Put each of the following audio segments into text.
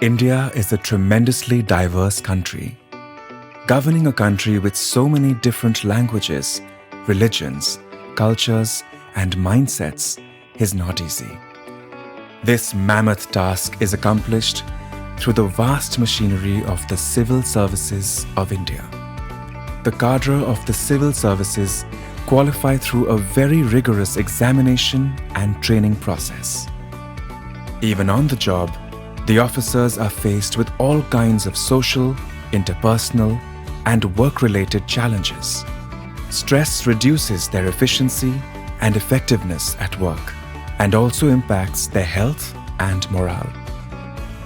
India is a tremendously diverse country. Governing a country with so many different languages, religions, cultures, and mindsets is not easy. This mammoth task is accomplished through the vast machinery of the civil services of India. The cadre of the civil services qualify through a very rigorous examination and training process. Even on the job, the officers are faced with all kinds of social, interpersonal, and work-related challenges. Stress reduces their efficiency and effectiveness at work and also impacts their health and morale.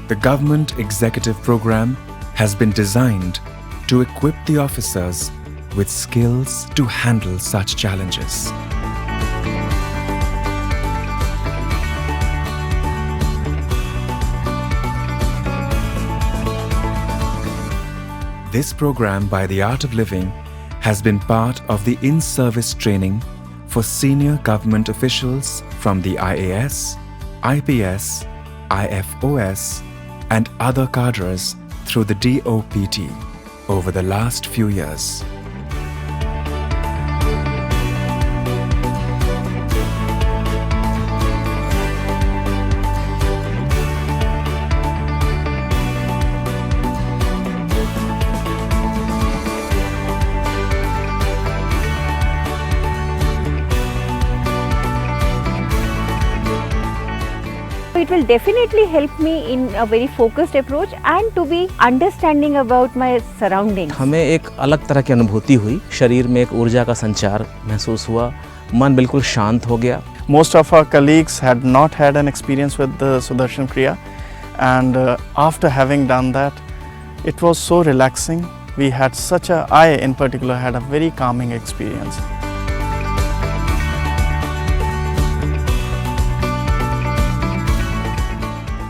The government executive program has been designed to equip the officers with skills to handle such challenges. This program by the Art of Living has been part of the in-service training for senior government officials from the IAS, IPS, IFOS, and other cadres through the DOPT over the last few years. It will definitely help me in a very focused approach and to be understanding about my surroundings. हमें एक अलग तरह की अनुभूति हुई, शरीर में एक ऊर्जा का संचार महसूस हुआ, मन बिल्कुल शांत हो गया. Most of our colleagues had not had an experience with the Sudarshan Kriya, and after having done that, it was so relaxing. We had I in particular had a very calming experience.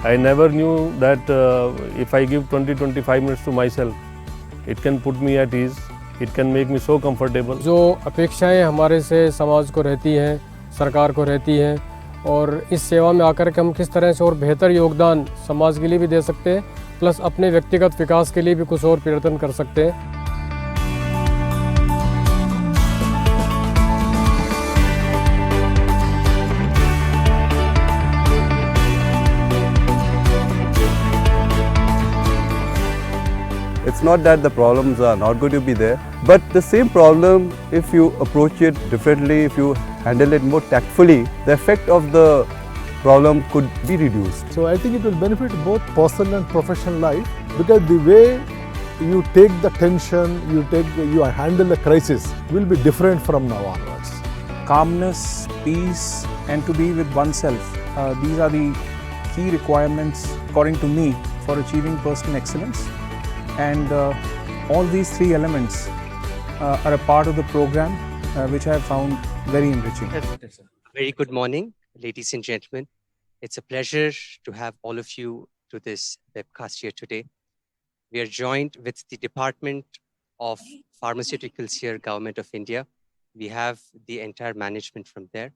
I never knew that if I give 20-25 minutes to myself, it can put me at ease, it can make me so comfortable. जो अपेक्षाएं हमारे से समाज को रहती हैं, सरकार को रहती हैं, और इस सेवा में आकर के हम किस तरह से और बेहतर योगदान समाज के लिए भी दे सकते हैं, प्लस अपने व्यक्तिगत विकास के लिए भी कुछ और प्रयत्न कर सकते हैं. It's not that the problems are not going to be there, but the same problem, if you approach it differently, if you handle it more tactfully, the effect of the problem could be reduced. So I think it will benefit both personal and professional life, because the way you take the tension, you handle the crisis will be different from now onwards. Calmness, peace, and to be with oneself. These are the key requirements, according to me, for achieving personal excellence. And all these three elements are a part of the program, which I have found very enriching. Very good morning, ladies and gentlemen. It's a pleasure to have all of you to this webcast here today. We are joined with the Department of Pharmaceuticals here, Government of India. We have the entire management from there.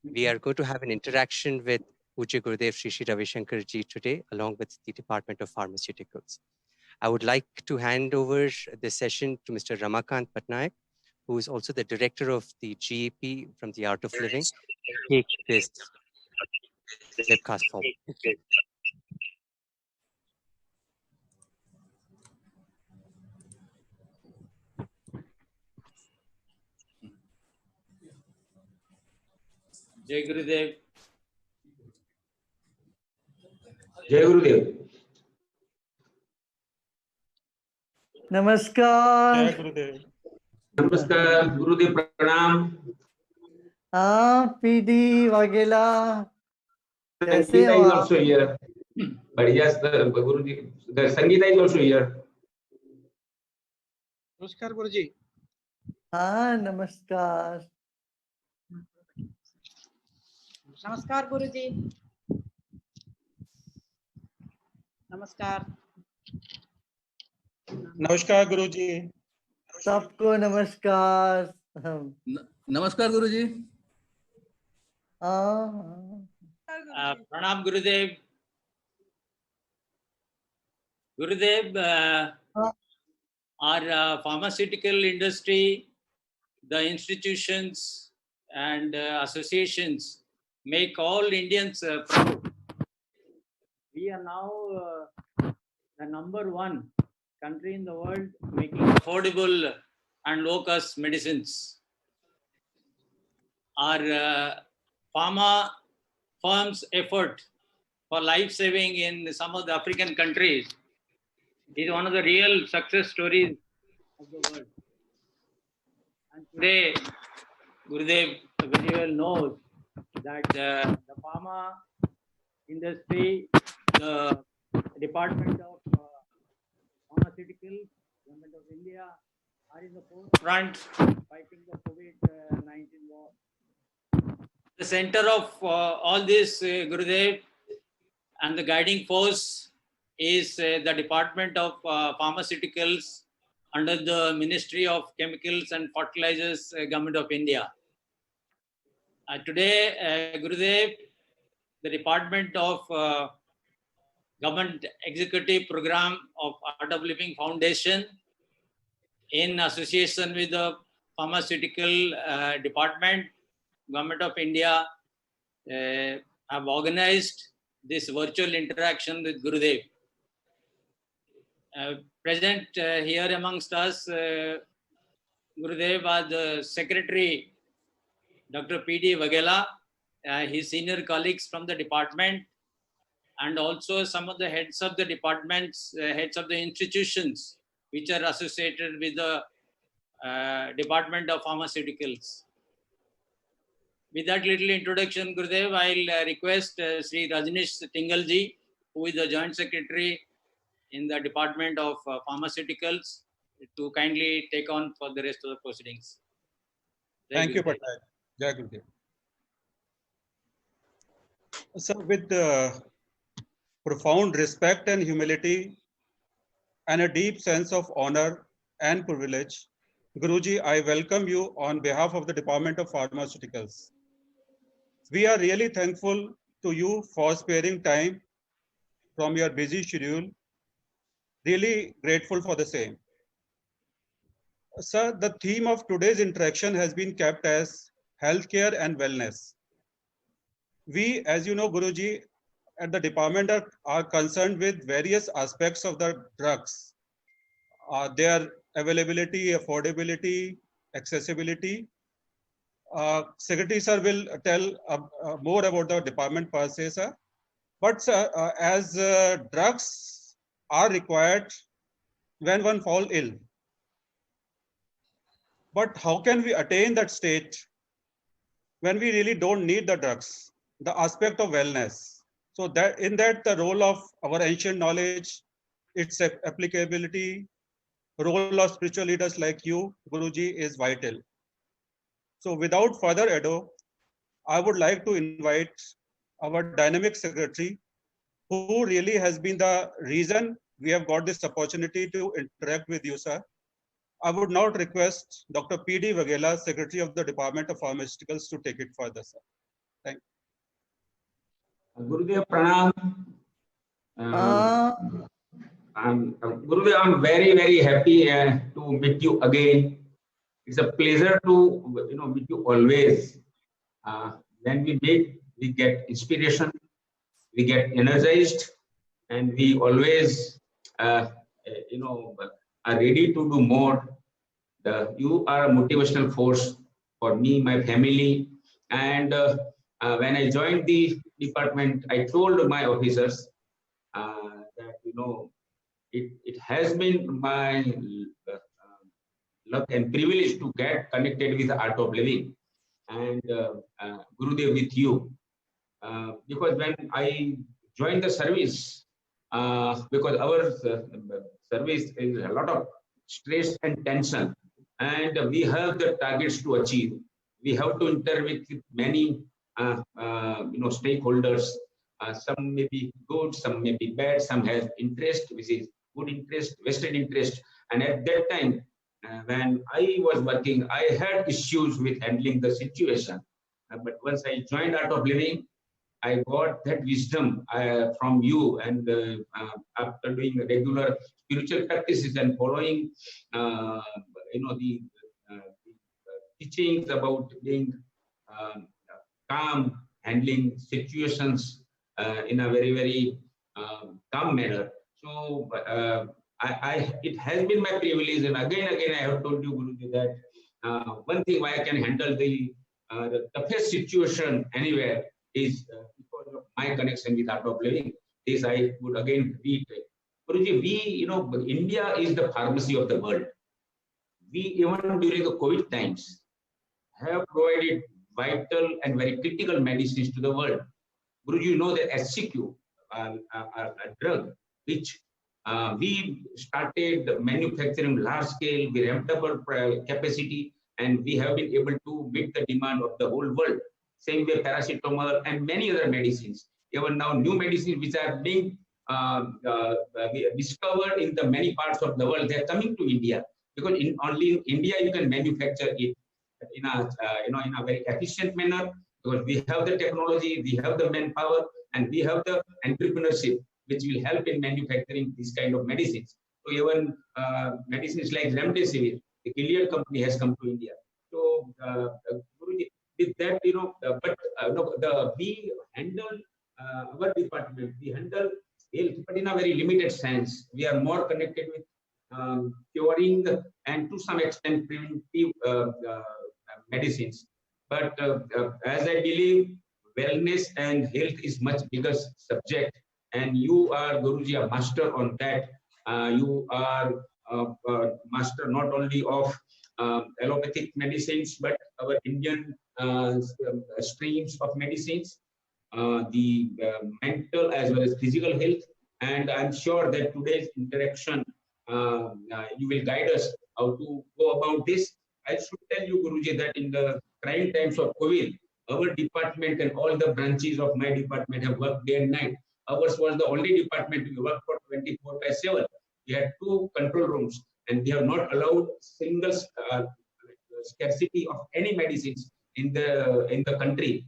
We are going to have an interaction with Pujya Gurudev Shri Ravi Shankar ji today, along with the Department of Pharmaceuticals. I would like to hand over the session to Mr. Ramakant Patnaik, who is also the director of the GEP from the Art of Living, to take this webcast forward. जय गुरुदेव. जय गुरुदेव. नमस्कार. जय गुरुदेव. नमस्कार गुरुदेव, प्रणाम. हाँ PD वगैरह कैसे हो आप? बढ़िया Guruji. Sangeeta is also here. नमस्कार गुरुजी. हाँ नमस्कार. नमस्कार गुरुजी. नमस्कार. नमस्कार गुरुजी. सबको नमस्कार. नमस्कार गुरुजी. हाँ प्रणाम गुरुदेव. Gurudev, our pharmaceutical industry, the institutions and associations make all Indians proud. We are now the #1 country in the world making affordable and low-cost medicines. Our pharma firms' effort for life-saving in some of the African countries is one of the real success stories of the world. And today, Gurudev very well knows that the pharma industry, the Department of Pharmaceuticals, Government of India are in the forefront fighting the COVID-19 war. The center of all this, Gurudev, and the guiding force is the Department of Pharmaceuticals under the Ministry of Chemicals and Fertilizers, Government of India. Today, Gurudev, the Department of Government Executive Program of Art of Living Foundation, in association with the Pharmaceutical Department, Government of India, have organized this virtual interaction with Gurudev. Present here amongst us, Gurudev was the Secretary, Dr. P.D. Vaghela, his senior colleagues from the department, and also some of the heads of the departments, heads of the institutions which are associated with the Department of Pharmaceuticals. With that little introduction, Gurudev, I'll request Sri Rajnish Tingalji, who is the Joint Secretary in the Department of Pharmaceuticals, to kindly take on for the rest of the proceedings. Thank you, Patel. Jai Gurudev. So, with profound respect and humility and a deep sense of honor and privilege, Guruji, I welcome you on behalf of the Department of Pharmaceuticals. We are really thankful to you for sparing time from your busy schedule. Really grateful for the same. Sir, the theme of today's interaction has been kept as healthcare and wellness. We, as you know, Guruji, at the department are concerned with various aspects of the drugs, their availability, affordability, accessibility. Secretary sir will tell more about the department per se, sir. But sir, as drugs are required when one falls ill. But how can we attain that state when we really don't need the drugs? The aspect of wellness. So that in that the role of our ancient knowledge, its applicability, role of spiritual leaders like you, Guruji, is vital. So without further ado, I would like to invite our dynamic secretary, who really has been the reason we have got this opportunity to interact with you, sir. I would now request Dr. P.D. Vaghela, Secretary of the Department of Pharmaceuticals, to take it further, sir. Thank you. Gurudev Pranam. Gurudev, I'm very, very happy to meet you again. It's a pleasure to meet you always. When we meet, we get inspiration, we get energized, and we always, are ready to do more. You are a motivational force for me, my family, and when I joined the department, I told my officers that it has been my luck and privilege to get connected with the art of living and Gurudev with you, because when I joined the service, because our service is a lot of stress and tension, and we have the targets to achieve. We have to interact with many stakeholders. Some may be good, some may be bad, some have interest, which is good interest, vested interest. And at that time, when I was working, I had issues with handling the situation. But once I joined Art of Living, I got that wisdom from you, and after doing regular spiritual practices and following, the teachings about being um, calm, handling situations in a very, very calm manner. So it has been my privilege, and again, I have told you, Guruji, that one thing why I can handle the toughest situation anywhere is because of my connection with art of living. This I would again reiterate. Guruji, India is the pharmacy of the world. We, even during the COVID times, have provided vital and very critical medicines to the world. Guruji, you know that SCQ, a drug which we started manufacturing large scale, we ramped up our capacity, and we have been able to meet the demand of the whole world. Same way, paracetamol and many other medicines. Even now, new medicines which are being discovered in the many parts of the world, they are coming to India because only in India you can manufacture it in a very efficient manner, because we have the technology, we have the manpower, and we have the entrepreneurship which will help in manufacturing these kind of medicines. So even medicines like remdesivir, the Gilead company has come to India. So Guruji, with that, we handle our department, we handle health, but in a very limited sense. We are more connected with curing and to some extent preventive medicines. But as I believe, wellness and health is much bigger subject, and you are, Guruji, a master on that. You are master not only of allopathic medicines, but our Indian streams of medicines, the mental as well as physical health. And I'm sure that today's interaction, you will guide us how to go about this. I should tell you, Guruji, that in the trying times of COVID, our department and all the branches of my department have worked day and night. Ours was the only department we worked for 24/7. We had 2 control rooms, and we have not allowed single scarcity of any medicines in the country.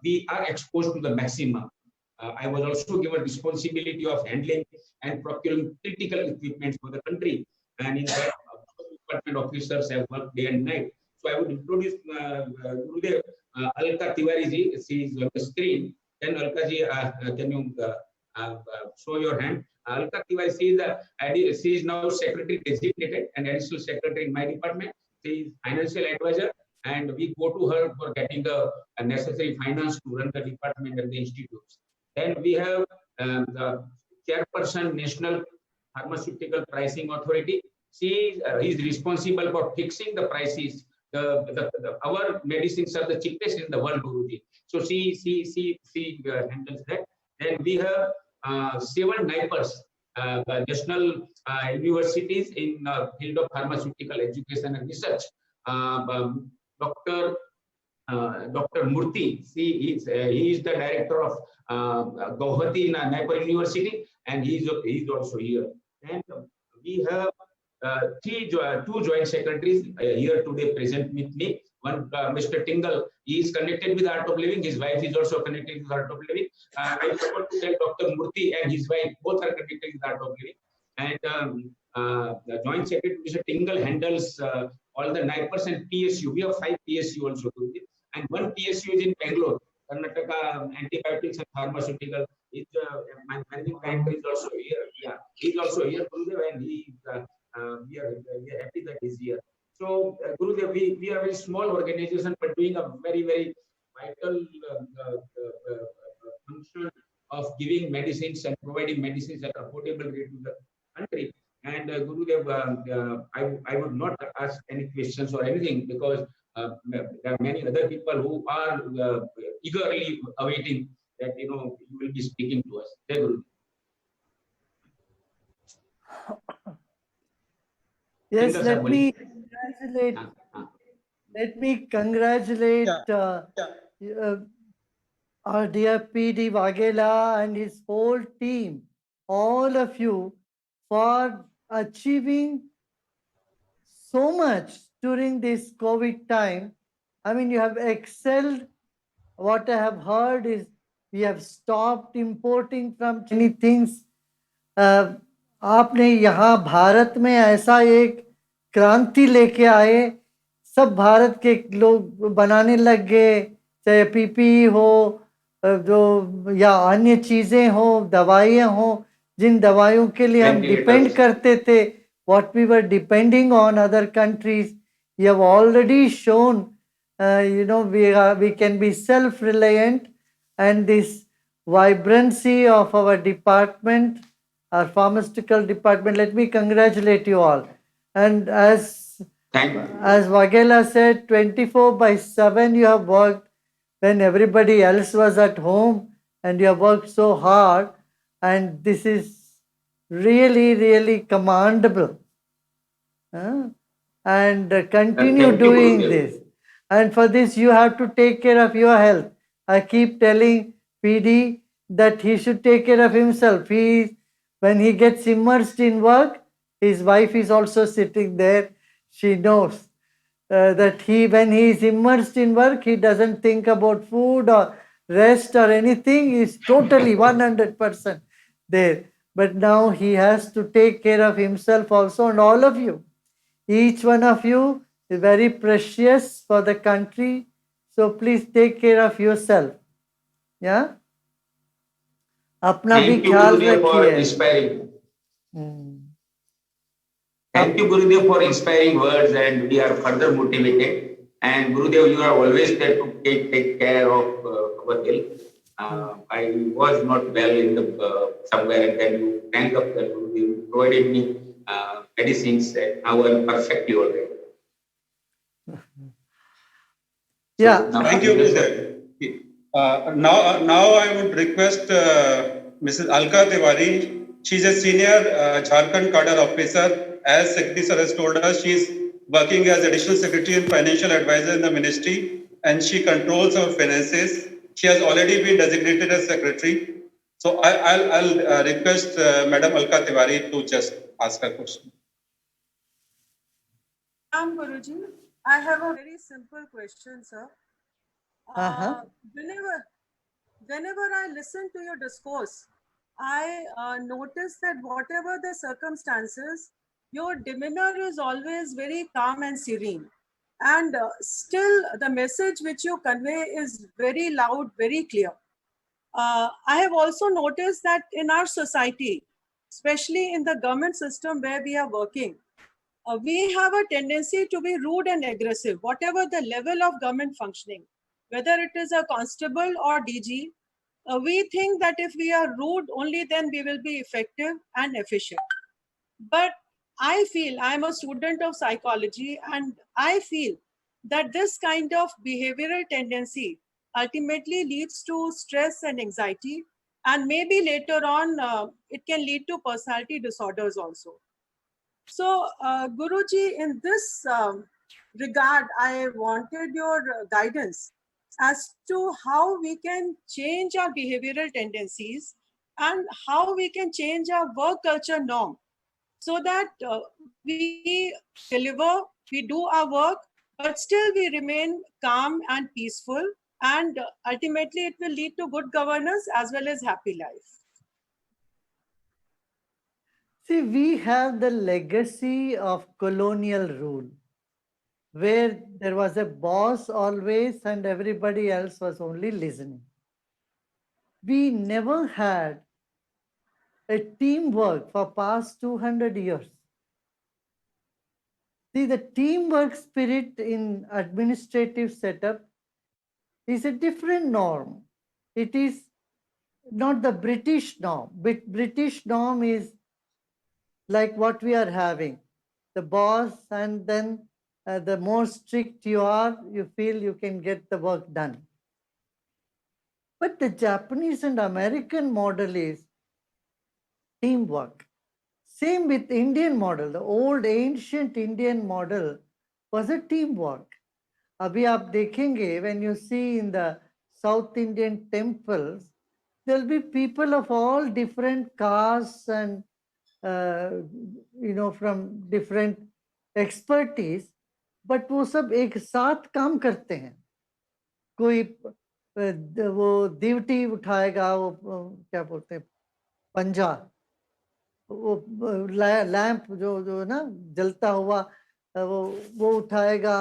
We are exposed to the maximum. I was also given responsibility of handling and procuring critical equipment for the country, and in that, department officers have worked day and night. So I would introduce Gurudev, Alka Tiwari ji. She is on the screen. Then Alka ji, can you show your hand? Alka Tiwari, she is now secretary designated and additional secretary in my department. She is financial advisor, and we go to her for getting the necessary finance to run the department and the institutes. Then we have the chairperson, National Pharmaceutical Pricing Authority. She is responsible for fixing the prices. Our medicines are the cheapest in the world, Guruji. So she handles that. Then we have 7 NIPERs, national universities in field of pharmaceutical education and research. Dr. Murthy, he is the director of Gauhati in Nagpur University, and he is also here. And we have 2 joint secretaries here today present with me. One, Mr. Tingle, he is connected with Art of Living. His wife is also connected with Art of Living. I forgot to tell Dr. Murthy and his wife, both are connected with Art of Living. And the joint secretary, Mr. Tingle, handles all the NIPERs and PSU. We have 5 PSU also. And 1 PSU is in Bangalore, Karnataka Antibiotics and Pharmaceutical. My managing director is also here. Yeah, he's also here, Gurudev, and we are happy that he's here. So, Gurudev, we are a very small organization, but doing a very, very vital function of giving medicines and providing medicines at affordable rate to the country. And Gurudev, I would not ask any questions or anything, because there are many other people who are eagerly awaiting that you will be speaking to us. Jai Guru. Yes, let me congratulate our dear PD Waghela and his whole team, all of you, for achieving so much during this COVID time. I mean, you have excelled What I have heard is we have stopped importing from many things. आपने यहाँ भारत में ऐसा एक क्रांति लेके आए, सब भारत के लोग बनाने लग गए, चाहे पीपी हो, जो या अन्य चीजें हो, दवाइयाँ हो, जिन दवाइयों के लिए हम डिपेंड करते थे, what we were depending on other countries, you have already shown, we can be self-reliant, and this vibrancy of our department, our pharmaceutical department, let me congratulate you all. And as Vagela said, 24/7 you have worked when everybody else was at home, and you have worked so hard, and this is really, really commendable. And continue doing this. And for this, you have to take care of your health. I keep telling PD that he should take care of himself. When he gets immersed in work, his wife is also sitting there. She knows that when he is immersed in work, he doesn't think about food or rest or anything. He's totally 100% there. But now he has to take care of himself also, and all of you. Each one of you is very precious for the country. So please take care of yourself. Yeah? अपना भी ख्याल रखिए. Thank you, Gurudev, for inspiring words, and we are further motivated. And Gurudev, you are always there to take care of our health. I was not well in the somewhere, and then you thank up that Gurudev provided me medicines, and now I'm perfectly all right. Yeah. Thank you, Gurudev. Now I would request Mrs. Alka Tiwari. She's a senior Jharkhand cadre officer. As Secretary Sir has told us, she's working as Additional Secretary and Financial Advisor in the Ministry, and she controls our finances. She has already been designated as Secretary. So I'll request Madam Alka Tiwari to just ask her question. Guruji, I have a very simple question, sir. Whenever I listen to your discourse, I notice that whatever the circumstances, your demeanor is always very calm and serene. And still, the message which you convey is very loud, very clear. I have also noticed that in our society, especially in the government system where we are working, we have a tendency to be rude and aggressive, whatever the level of government functioning, whether it is a constable or DG. We think that if we are rude, only then we will be effective and efficient. But I feel, I'm a student of psychology, and I feel that this kind of behavioral tendency ultimately leads to stress and anxiety, and maybe later on it can lead to personality disorders also. So, Guruji, in this regard, I wanted your guidance as to how we can change our behavioral tendencies and how we can change our work culture norm so that we deliver, we do our work, but still we remain calm and peaceful, and ultimately it will lead to good governance as well as happy life. See, we have the legacy of colonial rule, where there was a boss always and everybody else was only listening. We never had a teamwork for past 200 years. See, the teamwork spirit in administrative setup is a different norm. It is not the British norm. British norm is like what we are having. The boss, and then the more strict you are, you feel you can get the work done. But the Japanese and American model is teamwork. Same with Indian model. The old ancient Indian model was a teamwork. Abhi aap dekhenge, when you see in the South Indian temples, there'll be people of all different castes and from different expertise, but वो सब एक साथ काम करते हैं. कोई वो दीवटी उठाएगा, वो क्या बोलते हैं, पंजा, वो लैंप जो जो ना जलता हुआ, वो उठाएगा,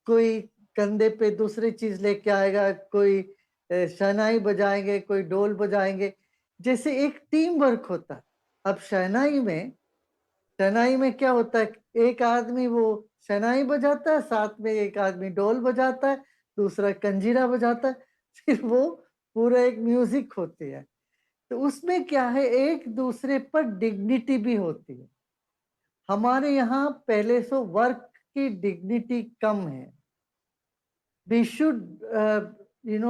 कोई कंधे पे दूसरी चीज लेके आएगा, कोई शहनाई बजाएंगे, कोई ढोल बजाएंगे, जैसे एक टीम वर्क होता है। अब शहनाई में क्या होता है, एक आदमी वो शहनाई बजाता है, साथ में एक आदमी ढोल बजाता है, दूसरा कंजीरा बजाता है, फिर वो पूरा एक म्यूजिक होती है। तो उसमें क्या है, एक दूसरे पर डिग्निटी भी होती है। हमारे यहाँ पहले से वर्क की डिग्निटी कम है। We should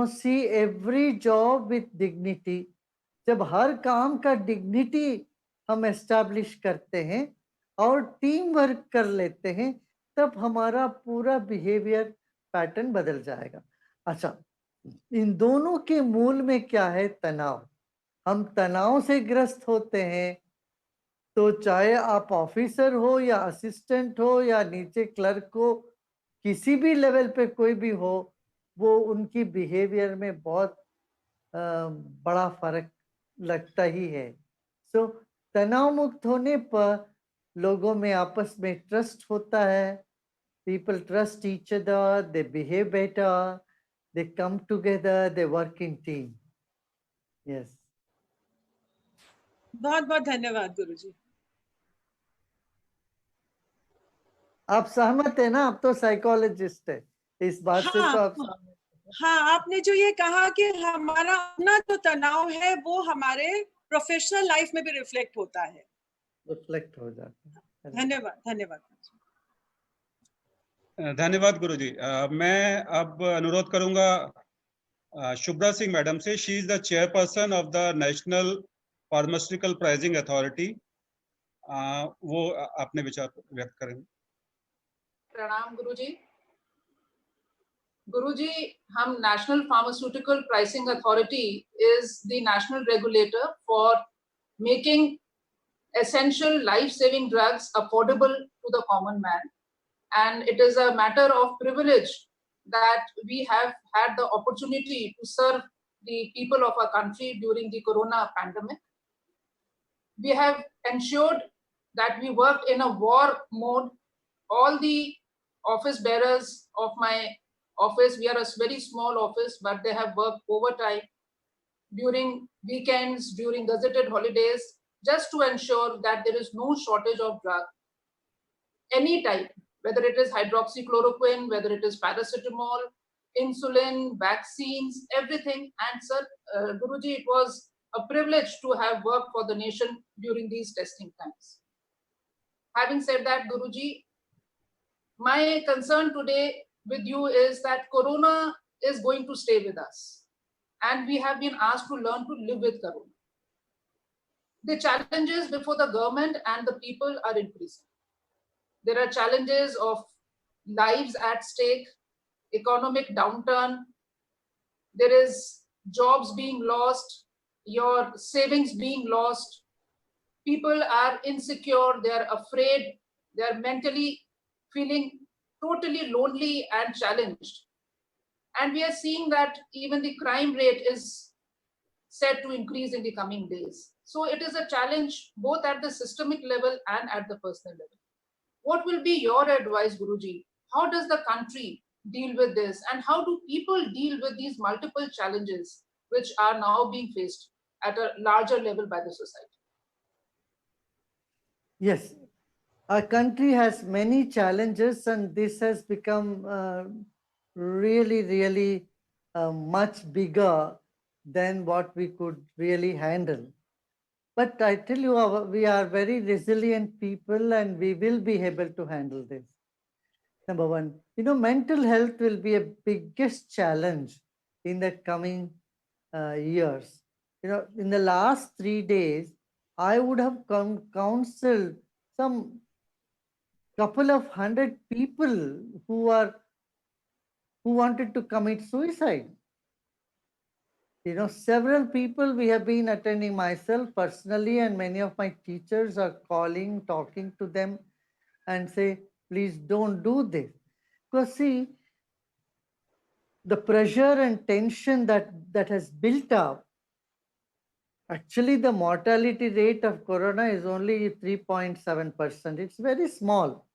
see every job with dignity. जब हर काम का डिग्निटी हम एस्टैब्लिश करते हैं और टीम वर्क कर लेते हैं, तब हमारा पूरा बिहेवियर पैटर्न बदल जाएगा। अच्छा, इन दोनों के मूल में क्या है, तनाव। हम तनाव से ग्रस्त होते हैं, तो चाहे आप ऑफिसर हो या असिस्टेंट हो या नीचे क्लर्क हो, किसी भी लेवल पे कोई भी हो, वो उनकी बिहेवियर में बहुत बड़ा फर्क लगता ही है। सो तनाव मुक्त होने पर लोगों में आपस में ट्रस्ट होता है। People trust each other, they behave better, they come together, they work in team. Yes, बहुत बहुत धन्यवाद गुरुजी। आप सहमत है ना? आप तो साइकोलॉजिस्ट है, इस बात से तो आप सहमत। हाँ, आपने जो ये कहा कि हमारा अपना जो तनाव है वो हमारे प्रोफेशनल लाइफ में भी रिफ्लेक्ट होता है। रिफ्लेक्ट हो जाता है। धन्यवाद, धन्यवाद। धन्यवाद गुरुजी। मैं अब अनुरोध करूंगा शुभ्रा सिंह मैडम से। She is the chairperson of the national pharmaceutical pricing authority. वो अपने विचार व्यक्त करेंगे। प्रणाम गुरुजी। गुरुजी, हम national pharmaceutical pricing authority is the national regulator for making essential life-saving drugs affordable to the common man, and it is a matter of privilege that we have had the opportunity to serve the people of our country during the corona pandemic. We have ensured that we worked in a war mode. All the office bearers of my office, we are a very small office, but they have worked overtime during weekends, during gazetted holidays, just to ensure that there is no shortage of drug, any type, whether it is hydroxychloroquine, whether it is paracetamol, insulin, vaccines, everything. And sir, Guruji, it was a privilege to have worked for the nation during these testing times. Having said that, Guruji, my concern today with you is that corona is going to stay with us, and we have been asked to learn to live with corona. The challenges before the government and the people are increasing. There are challenges of lives at stake, economic downturn, there is jobs being lost, your savings being lost. People are insecure, they are afraid, they are mentally feeling totally lonely and challenged. And we are seeing that even the crime rate is set to increase in the coming days. So it is a challenge both at the systemic level and at the personal level. What will be your advice, Guruji? How does the country deal with this, and how do people deal with these multiple challenges which are now being faced at a larger level by the society? Yes, our country has many challenges, and this has become really much bigger than what we could really handle. But I tell you, we are very resilient people, and we will be able to handle this. Number one, mental health will be a biggest challenge in the coming years. In the last 3 days, I would have counseled some couple of 100 people who wanted to commit suicide. Several people we have been attending, myself personally, and many of my teachers are calling, talking to them and say, please don't do this. Because see, the pressure and tension that has built up, actually the mortality rate of corona is only 3.7%. It's very small.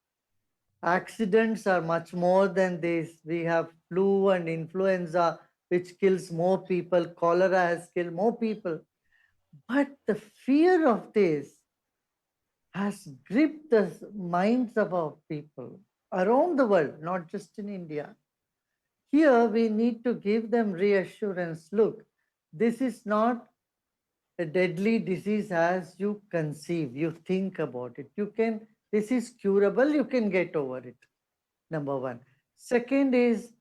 Accidents are much more than this. We have flu and influenza, which kills more people. Cholera has killed more people. But the fear of this has gripped the minds of our people around the world, not just in India. Here, we need to give them reassurance. Look, this is not a deadly disease as you conceive, you think about it. This is curable, you can get over it. Number one. Second is,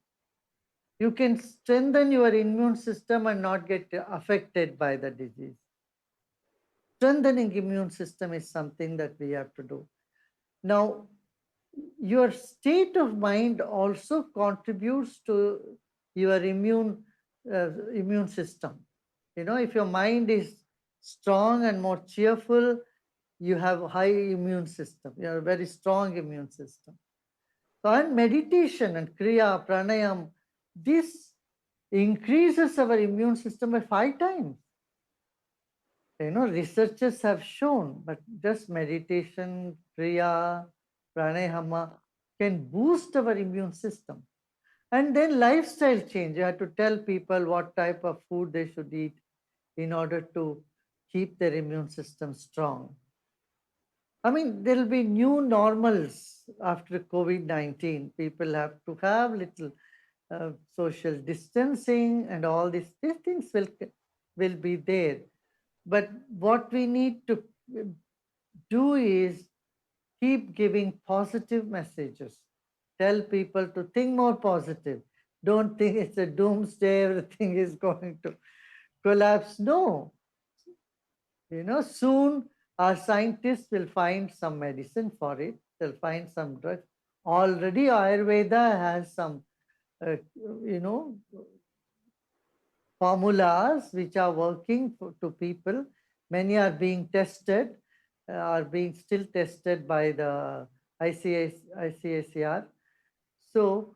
you can strengthen your immune system and not get affected by the disease. Strengthening immune system is something that we have to do. Now, your state of mind also contributes to your immune system. If your mind is strong and more cheerful, you have a high immune system. You have a very strong immune system. So, and meditation and kriya, pranayam, this increases our immune system by 5 times. Researchers have shown, but just meditation, kriya, pranayama can boost our immune system. And then lifestyle change. You have to tell people what type of food they should eat in order to keep their immune system strong. I mean, there will be new normals after COVID-19. People have to have little social distancing and all these things will be there. But what we need to do is keep giving positive messages. Tell people to think more positive. Don't think it's a doomsday, everything is going to collapse. No. Soon our scientists will find some medicine for it. They'll find some drugs. Already Ayurveda has some, you know, formulas which are working to people. Many are being tested, are being still tested by the ICACR. So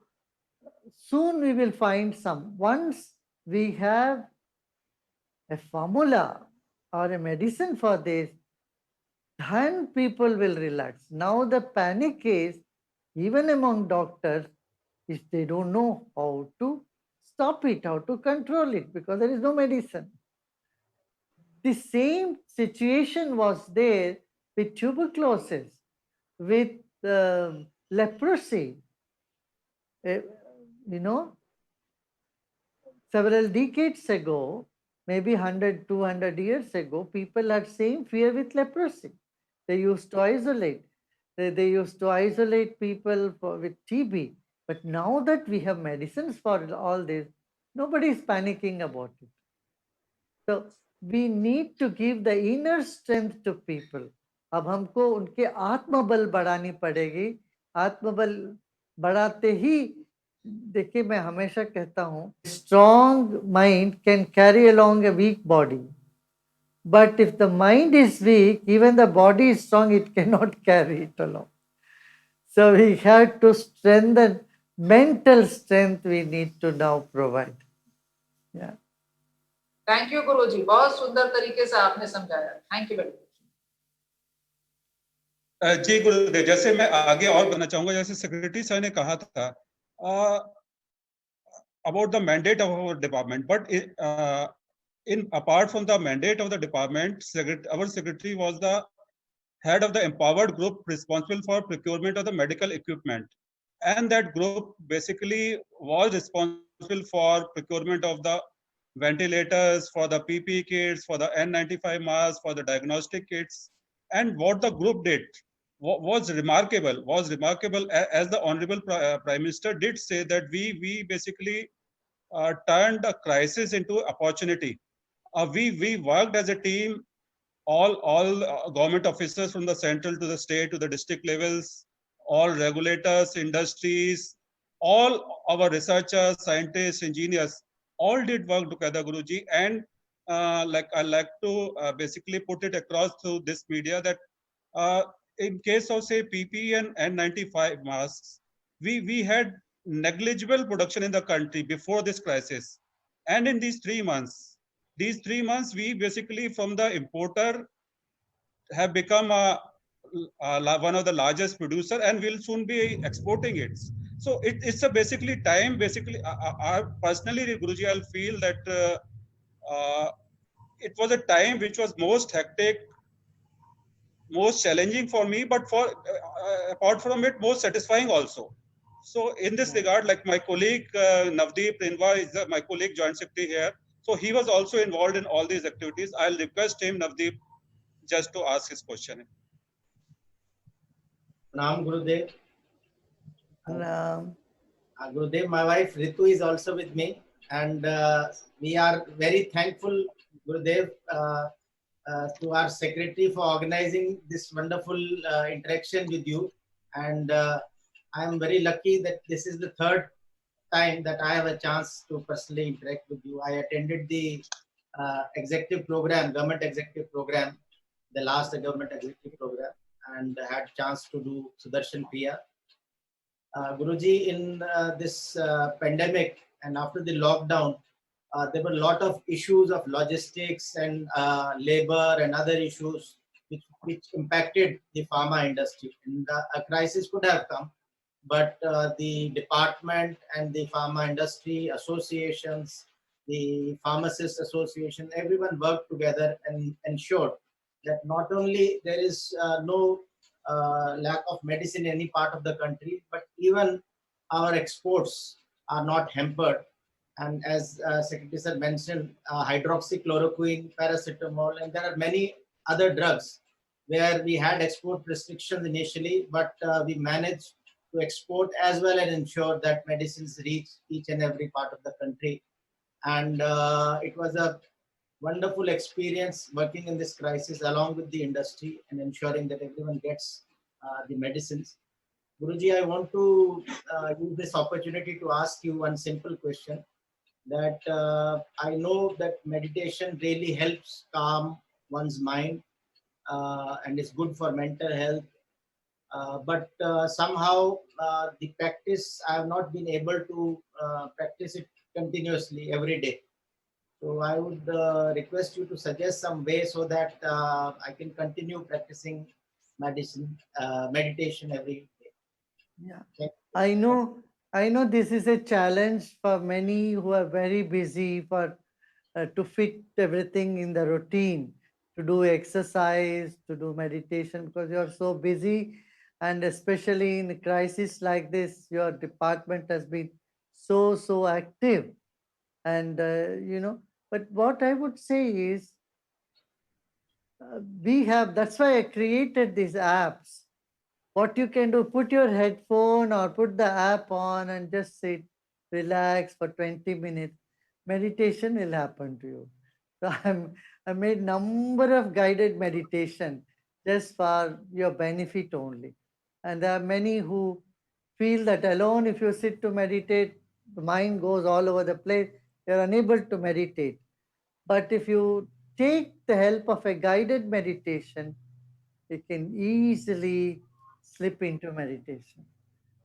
soon we will find some. Once we have a formula or a medicine for this, then people will relax. Now the panic is, even among doctors, is they don't know how to stop it, how to control it, because there is no medicine. The same situation was there with tuberculosis, with leprosy. You know, several decades ago, maybe 100, 200 years ago, people had same fear with leprosy. They used to isolate. They used to isolate people with TB. But now that we have medicines for all this, nobody is panicking about it. So we need to give the inner strength to people. अब हमको उनके आत्मबल बढ़ानी पड़ेगी. आत्मबल बढ़ाते ही, देखिए मैं हमेशा कहता हूँ, strong mind can carry along a weak body. But if the mind is weak, even the body is strong, it cannot carry it along. So we have to strengthen mental strength we need to now provide. Yeah. Thank you Guruji, बहुत सुंदर तरीके से आपने समझाया. Thank you very much. जी गुरुदेव, जैसे मैं आगे और बताना चाहूंगा, जैसे सेक्रेटरी सर ने कहा था about the mandate of our department, but in apart from the mandate of the department, our secretary was the head of the empowered group responsible for procurement of the medical equipment, and that group basically was responsible for procurement of the ventilators, for the PPE kits, for the N95 masks, for the diagnostic kits. And what the group did was remarkable. As the Honorable Prime Minister did say, that we basically turned a crisis into opportunity. We worked as a team, all government officers from the central to the state to the district levels, all regulators, industries, all our researchers, scientists, engineers, all did work together, Guruji. And I like to basically put it across through this media that in case of say PPE and N95 masks, we had negligible production in the country before this crisis. And in these 3 months, we basically from the importer have become one of the largest producer and will soon be exporting it. So it's a basically time, basically, I personally, Guruji, I'll feel that it was a time which was most hectic, most challenging for me, but for apart from it, most satisfying also. So in this regard, like my colleague Navdeep Rinwa is my colleague joint secretary here. So he was also involved in all these activities. I'll request him, Navdeep, just to ask his question. Pranam Gurudev. Ram. Gurudev, my wife Ritu is also with me, and we are very thankful, Gurudev, to our secretary for organizing this wonderful interaction with you. And I am very lucky that this is the third time that I have a chance to personally interact with you. I attended the executive program, government executive program, the last government executive program, and had chance to do Sudarshan Kriya. Guruji, in this pandemic and after the lockdown, there were a lot of issues of logistics and labor and other issues which impacted the pharma industry. And a crisis could have come, but the department and the pharma industry associations, the pharmacist association, everyone worked together and ensured that not only there is no lack of medicine in any part of the country, but even our exports are not hampered. And as Secretary Sir mentioned, hydroxychloroquine, paracetamol, and there are many other drugs where we had export restrictions initially, but we managed to export as well and ensure that medicines reach each and every part of the country. And it was a wonderful experience working in this crisis along with the industry and ensuring that everyone gets the medicines. Guruji, I want to use this opportunity to ask you one simple question that I know that meditation really helps calm one's mind and is good for mental health. But somehow the practice, I have not been able to practice it continuously every day. So I would request you to suggest some way so that I can continue practicing meditation every day. Yeah. I know this is a challenge for many who are very busy for to fit everything in the routine, to do exercise, to do meditation, because you are so busy, and especially in a crisis like this, your department has been so active, and But what I would say is, we have. That's why I created these apps. What you can do, put your headphone or put the app on and just sit, relax for 20 minutes. Meditation will happen to you. So I made number of guided meditation just for your benefit only. And there are many who feel that alone, if you sit to meditate, the mind goes all over the place, you're unable to meditate. But if you take the help of a guided meditation, you can easily slip into meditation.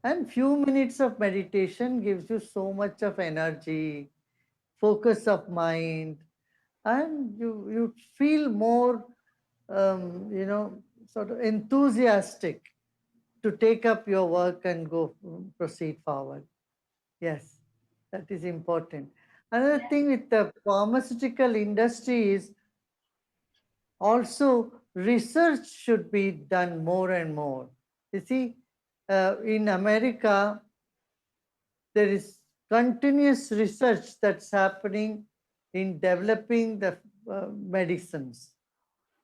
And few minutes of meditation gives you so much of energy, focus of mind, and you feel more, sort of enthusiastic to take up your work and go proceed forward. Yes, that is important. Another thing with the pharmaceutical industry is also research should be done more and more. You see, in America, there is continuous research that's happening in developing the medicines.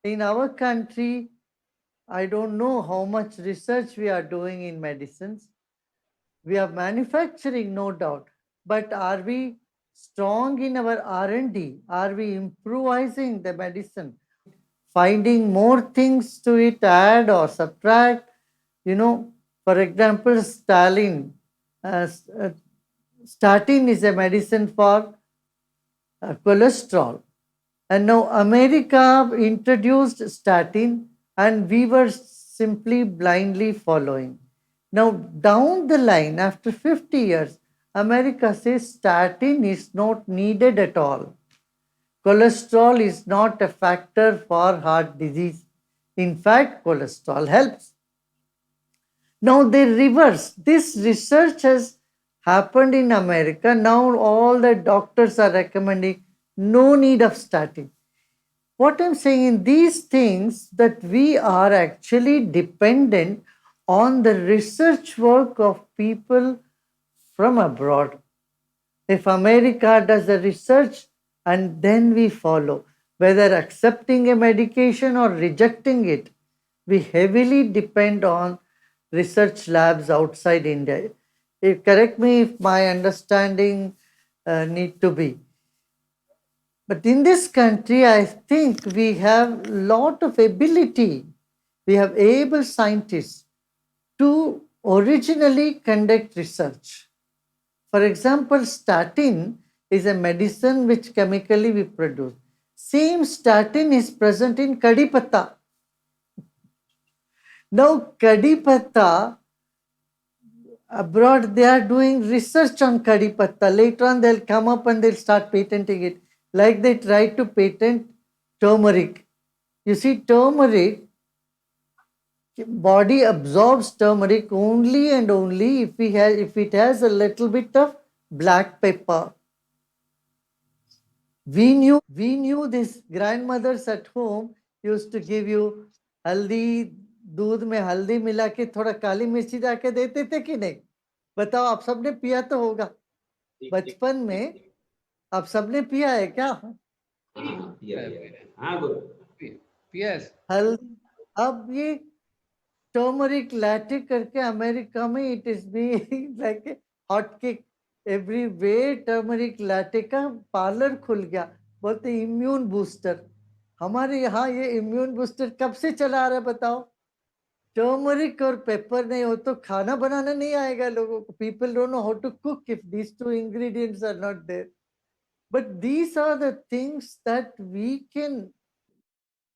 In our country, I don't know how much research we are doing in medicines. We are manufacturing, no doubt, but are we strong in our R&D? Are we improvising the medicine? Finding more things to it, add or subtract? For example, uh, s- uh, statin is a medicine for cholesterol. And now America introduced statin and we were simply blindly following. Now, down the line, after 50 years, America says statin is not needed at all. Cholesterol is not a factor for heart disease. In fact, cholesterol helps. Now they reverse. This research has happened in America. Now all the doctors are recommending no need of statin. What I'm saying in these things that we are actually dependent on the research work of people from abroad. If America does the research and then we follow, whether accepting a medication or rejecting it, we heavily depend on research labs outside India. Correct me if my understanding need to be. But in this country, I think we have lot of ability. We have able scientists to originally conduct research. For example, statin is a medicine which chemically we produce. Same statin is present in kadi patta. Now, kadi patta, abroad they are doing research on kadi patta. Later on, they'll come up and they'll start patenting it. Like they tried to patent turmeric. You see, turmeric, body absorbs turmeric only and only if it has a little bit of black pepper. We knew this grandmothers at home used to give you हल्दी, दूध में हल्दी मिला के थोड़ा काली मिर्ची डाके देते थे कि नहीं? बताओ, आप सबने पिया तो होगा बचपन में। आप सबने पिया है क्या? Yes. हल्दी। अब ये टर्मरिक लैटे करके अमेरिका में it is be like hot cake everywhere. Turmeric latte का पार्लर खुल गया, बोलते इम्यून बूस्टर। हमारे यहाँ ये इम्यून बूस्टर कब से चला रहा है बताओ? टर्मरिक और पेपर नहीं हो तो खाना बनाना नहीं आएगा लोगों को। People don't know how to cook if these two ingredients are not there. But these are the things that we can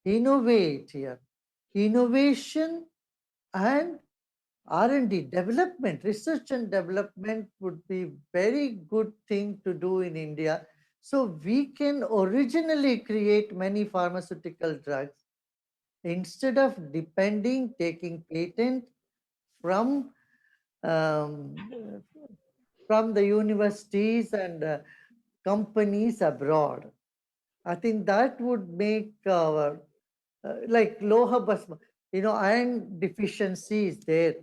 innovate here. Innovation and R&D, development, research and development would be very good thing to do in India. So we can originally create many pharmaceutical drugs instead of depending, taking patent from the universities and companies abroad. I think that would make our like Loha Basma, iron deficiency is there.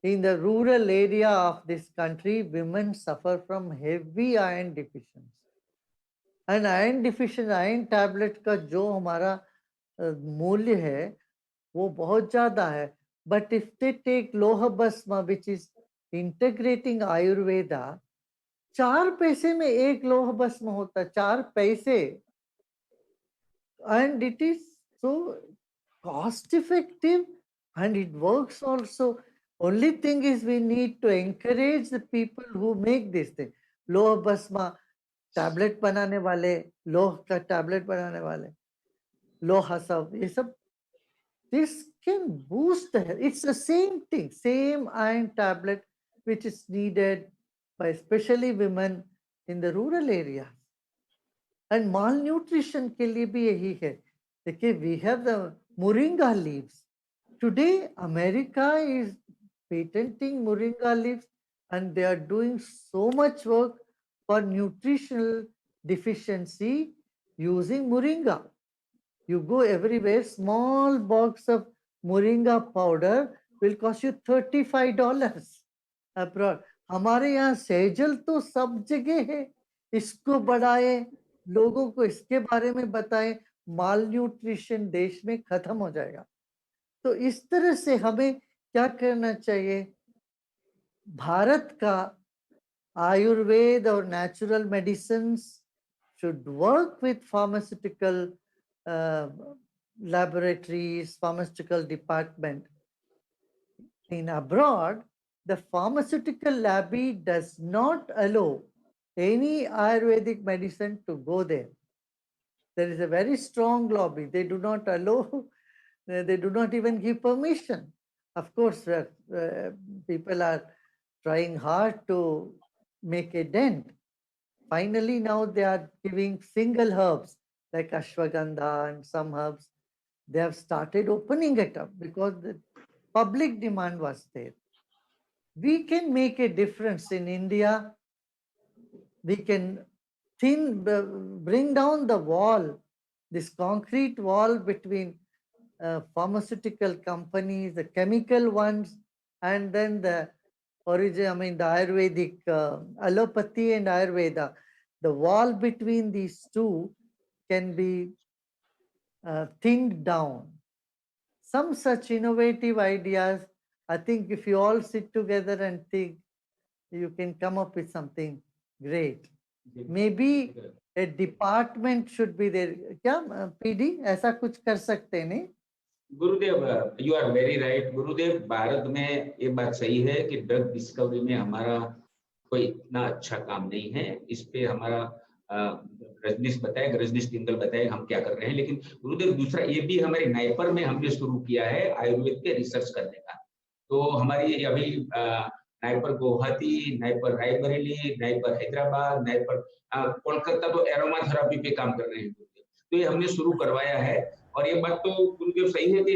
In the rural area of this country, women suffer from heavy iron deficiency. And iron deficiency, iron tablet का जो हमारा मूल्य है वो बहुत ज़्यादा है. But if they take Loha Basma, which is integrating Ayurveda, 4 पैसे में एक लोह भस्म होता है, 4 पैसे. And it is so cost effective and it works also. Only thing is we need to encourage the people who make this thing. लोह भस्मा tablet बनाने वाले, लोह का टैबलेट बनाने वाले, लोहा सब, ये सब, this can boost the health. It's the same thing, same iron tablet which is needed by especially women in the rural areas. And malnutrition के लिए भी यही है. देखिए, we have the moringa leaves. Today, America is patenting moringa leaves and they are doing so much work for nutritional deficiency using moringa. You go everywhere, small box of moringa powder will cost you $35 abroad. हमारे यहाँ सेजल तो सब जगह है. इसको बढ़ाए, लोगों को इसके बारे में बताएं, माल न्यूट्रिशन देश में खत्म हो जाएगा. तो इस तरह से हमें क्या करना चाहिए? भारत का आयुर्वेद और natural medicines should work with pharmaceutical laboratories, pharmaceutical department. In abroad, the pharmaceutical lobby does not allow any Ayurvedic medicine to go there. There is a very strong lobby. They do not allow, they do not even give permission. Of course, people are trying hard to make a dent. Finally, now they are giving single herbs like ashwagandha and some herbs. They have started opening it up because the public demand was there. We can make a difference in India. We can bring down the wall, this concrete wall between pharmaceutical companies, the chemical ones, and then the origin, I mean, the Ayurvedic, allopathy and Ayurveda. The wall between these two can be thinned down. Some such innovative ideas, I think if you all sit together and think, you can come up with something great. Maybe a department should be there. क्या PD ऐसा कुछ कर सकते हैं नहीं? गुरुदेव, you are very right गुरुदेव। भारत में ये बात सही है कि ड्रग डिस्कवरी में हमारा कोई इतना अच्छा काम नहीं है। इस पे हमारा रजनीश टिंगल बताए हम क्या कर रहे हैं। लेकिन गुरुदेव दूसरा ये भी हमारे नाइपर में हमने शुरू किया है आयुर्वेद पे रिसर्च करने का। तो हमारी अभी NIPER Guwahati, NIPER Raebareli, NIPER Hyderabad, NIPER Kolkata तो एरोमा थेरेपी पे काम कर रहे हैं। तो ये हमने शुरू करवाया है। और ये बात तो गुरुदेव सही है कि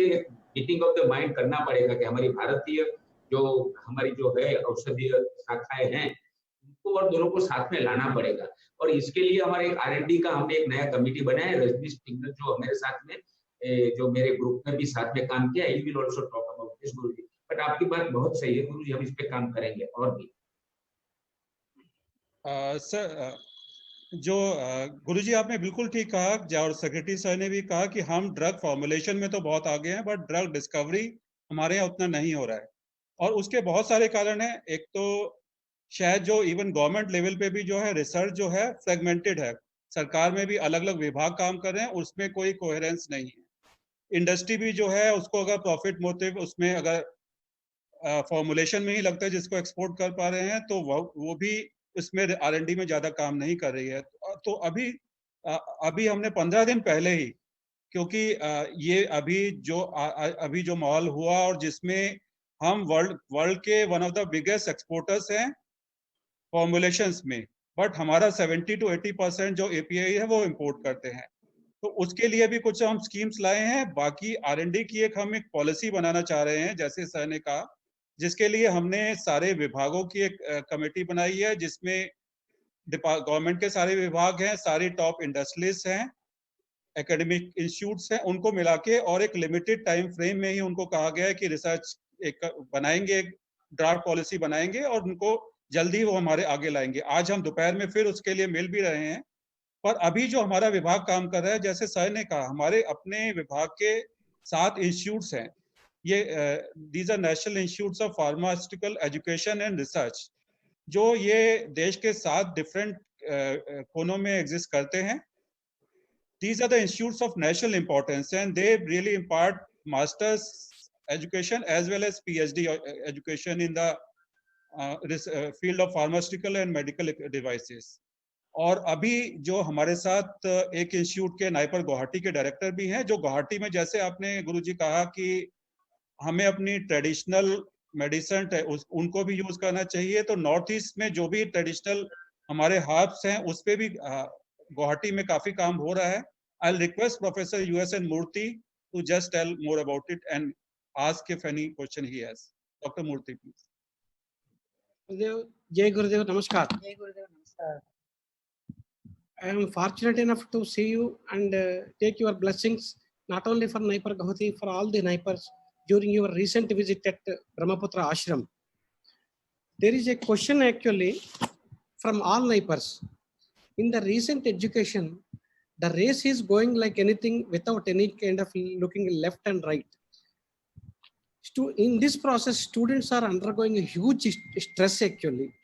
मीटिंग ऑफ द माइंड करना पड़ेगा कि हमारी भारतीय जो हमारी जो है औषधीय शाखाएं हैं उनको और दोनों को साथ में लाना पड़ेगा। और इसके लिए हमारे एक R&D का हमने एक नया कमेटी बनाया है। रजनीश टिंगल जो मेरे साथ में जो मेरे ग्रुप में भी साथ में काम किया, he will also talk about this Guruji. But आपकी बात बहुत सही है गुरुजी, हम इस पे काम करेंगे और भी। सर जो गुरुजी आपने बिल्कुल ठीक कहा और सेक्रेटरी सर ने भी कहा कि हम ड्रग फॉर्मुलेशन में तो बहुत आगे हैं बट ड्रग डिस्कवरी हमारे यहाँ उतना नहीं हो रहा है। और उसके बहुत सारे कारण हैं। एक तो शायद जो इवन गवर्नमेंट लेवल पे भी जो है रिसर्च जो है फ्रेगमेंटेड है। सरकार में भी अलग अलग विभाग काम कर रहे हैं, उसमें कोई कोहेरेंस नहीं है। इंडस्ट्री भी जो है उसको अगर प्रॉफिट मोटिव उसमें अगर फॉर्मुलेशन में ही लगता है जिसको एक्सपोर्ट कर पा रहे हैं तो वो भी इसमें R&D में ज्यादा काम नहीं कर रही है। तो अभी हमने 15 दिन पहले ही, क्योंकि ये अभी जो माहौल हुआ और जिसमें हम वर्ल्ड के one of the biggest exporters हैं फॉर्मुलेशंस में, बट हमारा 70 to 80% जो API है वो इंपोर्ट करते हैं। तो उसके लिए भी कुछ हम स्कीम्स लाए हैं। बाकी R&D की हम एक पॉलिसी बनाना चाह रहे हैं जैसे सर ने कहा, जिसके लिए हमने सारे विभागों की एक कमेटी बनाई है जिसमें गवर्नमेंट के सारे विभाग हैं, सारी टॉप इंडस्ट्रीज हैं, एकेडमिक इंस्टीट्यूट्स हैं, उनको मिला के और एक लिमिटेड टाइम फ्रेम में ही उनको कहा गया है कि रिसर्च एक बनाएंगे, एक ड्राफ्ट पॉलिसी बनाएंगे और उनको जल्दी वो हमारे आगे लाएंगे। आज हम दोपहर में फिर उसके लिए मिल भी रहे हैं। पर अभी जो हमारा विभाग काम कर रहा है, जैसे सर ने कहा, हमारे अपने विभाग के 7 इंस्टीट्यूट्स हैं। ये these are national institutes of pharmaceutical education and research, जो ये देश के 7 डिफरेंट कोनों में एग्जिस्ट करते हैं। These are the institutes of national importance and they really impart master's education as well as PhD education in the field of pharmaceutical and medical devices. और अभी जो हमारे साथ एक इंस्टीट्यूट के नाइपर गुवाहाटी के डायरेक्टर भी हैं, जो गुवाहाटी में जैसे आपने गुरुजी कहा कि हमें अपनी ट्रेडिशनल मेडिसिन उनको भी यूज करना चाहिए, तो नॉर्थ ईस्ट में जो भी ट्रेडिशनल हमारे हर्ब्स हैं उस पे भी गुवाहाटी में काफी काम हो रहा है। I'll request Professor U.S.N. Murthy to just tell more about it and ask if any question he has. Dr. Murthy, please. Jai Gurudev, Namaskar. Jai Gurudev, Namaskar. I am fortunate enough to see you and take your blessings, not only for Naipar Guwahati, for all the Naipars during your recent visit at Brahmaputra Ashram. There is a question actually from all Naipars. In the recent education, the race is going like anything without any kind of looking left and right. In this process, students are undergoing a huge stress actually.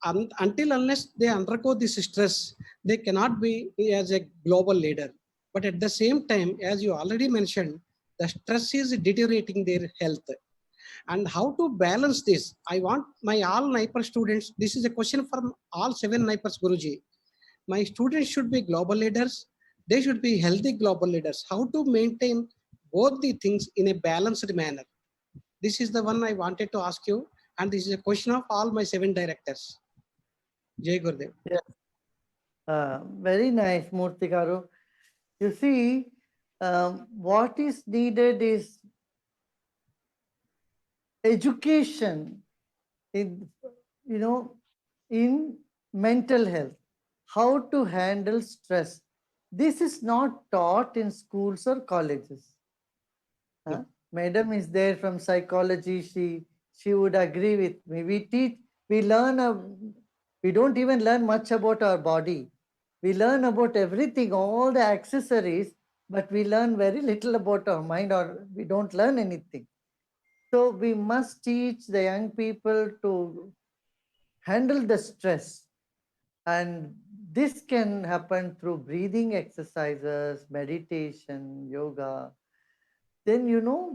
Until unless they undergo this stress, they cannot be as a global leader. But at the same time, as you already mentioned, the stress is deteriorating their health. And how to balance this? I want my all Naipar students, this is a question from all 7 Naipars, Guruji. My students should be global leaders. They should be healthy global leaders. How to maintain both the things in a balanced manner? This is the one I wanted to ask you, and this is a question of all my 7 directors. Jai Gurudev. Yes. Very nice, Murthy Garu. You see, what is needed is education in, in mental health, how to handle stress. This is not taught in schools or colleges. Huh? Madam is there from psychology. She would agree with me. We learn we don't even learn much about our body. We learn about everything, all the accessories, but we learn very little about our mind, or we don't learn anything. So we must teach the young people to handle the stress. And this can happen through breathing exercises, meditation, yoga. Then,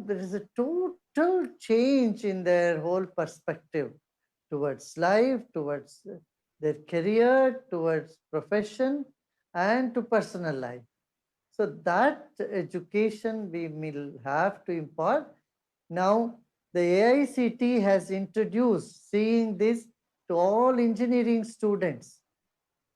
there is a total change in their whole perspective towards life, towards their career, towards profession, and to personal life. So that education we will have to impart. Now, the AICT has introduced seeing this to all engineering students.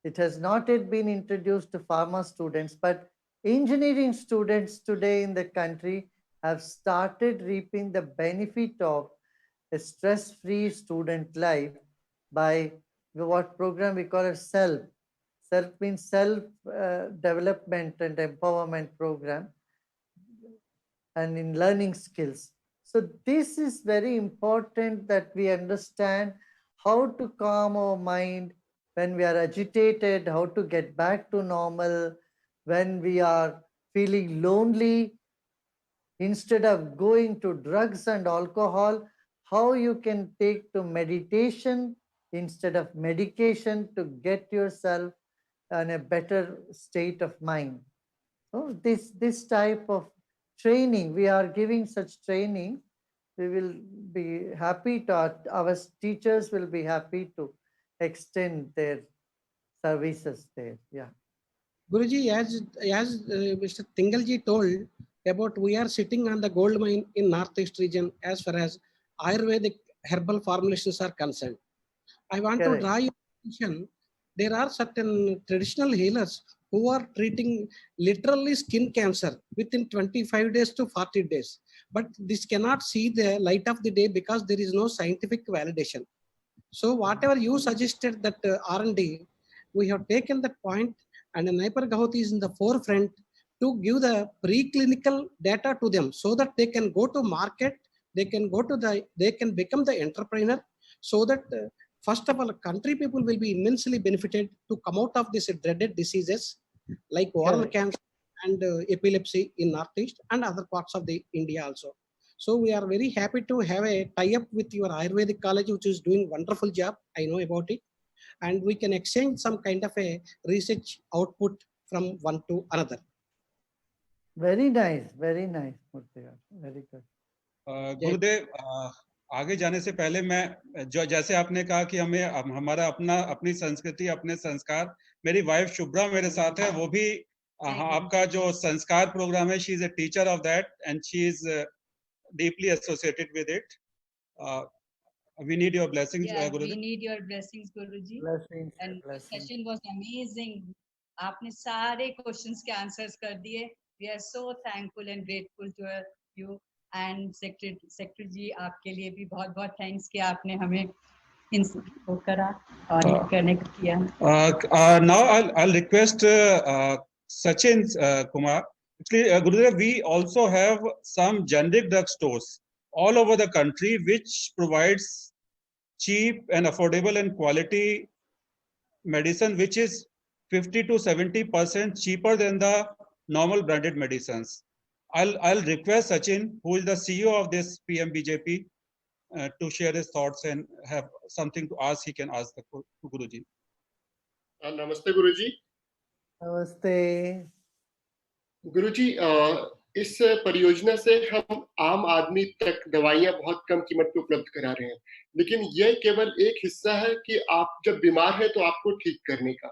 It has not yet been introduced to pharma students, but engineering students today in the country have started reaping the benefit of a stress-free student life by what program we call it SELF. SELF means self development and empowerment program, and in learning skills. So this is very important that we understand how to calm our mind when we are agitated, how to get back to normal, when we are feeling lonely, instead of going to drugs and alcohol, how you can take to meditation instead of medication to get yourself in a better state of mind. So this type of training, we are giving such training. We will be happy to, our teachers will be happy to extend their services there. Yeah. Guruji, as Mr. Tingalji told about, we are sitting on the gold mine in Northeast region as far as Ayurvedic herbal formulations are concerned. I want to draw your attention. There are certain traditional healers who are treating literally skin cancer within 25 days to 40 days. But this cannot see the light of the day because there is no scientific validation. So whatever you suggested, that R&D, we have taken that point, and Naipar Gauti is in the forefront to give the preclinical data to them so that they can go to market, they can become the entrepreneur, so that first of all, country people will be immensely benefited to come out of these dreaded diseases like oral cancer and epilepsy in Northeast and other parts of the India also. So we are very happy to have a tie-up with your Ayurvedic college, which is doing wonderful job. I know about it. And we can exchange some kind of a research output from one to another. Very nice, Murthy. Very good. गुरुदेव, आगे जाने से पहले मैं जैसे आपने कहा कि हमें हमारा अपनी संस्कृति, अपने संस्कार, मेरी वाइफ शुभ्रा मेरे साथ है, वो भी आपका जो संस्कार प्रोग्राम है, she is a teacher of that and she is deeply associated with it. We need your blessings, Gurudev. We need your blessings, Guruji. Blessings. And the session was amazing. आपने सारे questions के answers कर दिए. We are so thankful and grateful to you. And Secretary जी, आपके लिए भी बहुत thanks कि आपने हमें वो करा और connect किया. Now I'll request Sachin Kumar. Actually, Gurudev, we also have some generic drug stores all over the country which provides cheap and affordable and quality medicine, which is 50 to 70% cheaper than the normal branded medicines. I'll request Sachin, who is the CEO of this PMBJP, to share his thoughts and have something to ask. He can ask the Guruji. Namaste, Guruji. Namaste. गुरुजी, इस परियोजना से हम आम आदमी तक दवाइयां बहुत कम कीमत पे उपलब्ध करा रहे हैं, लेकिन यह केवल एक हिस्सा है कि आप जब बीमार हैं तो आपको ठीक करने का.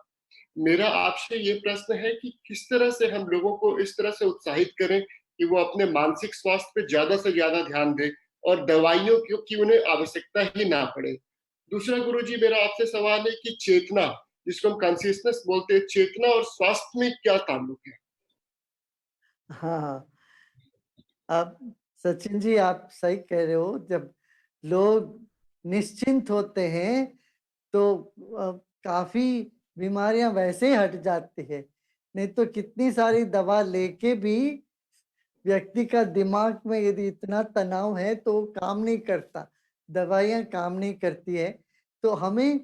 मेरा आपसे ये प्रश्न है कि किस तरह से हम लोगों को इस तरह से उत्साहित करें कि वो अपने मानसिक स्वास्थ्य पे ज्यादा से ज्यादा ध्यान दें और दवाइयों की उन्हें आवश्यकता ही ना पड़े। दूसरा गुरुजी मेरा आपसे सवाल है कि चेतना, जिसको हम कॉन्शियसनेस बोलते हैं, चेतना और स्वास्थ्य में क्या ताल्लुक है? हाँ हाँ, आप सचिन जी आप सही कह रहे हो। जब लोग निश्चिंत होते हैं तो काफी बीमारियां वैसे ही हट जाती है। नहीं तो कितनी सारी दवा लेके भी व्यक्ति का दिमाग में यदि इतना तनाव है तो काम नहीं करता, दवाइयां काम नहीं करती है। तो हमें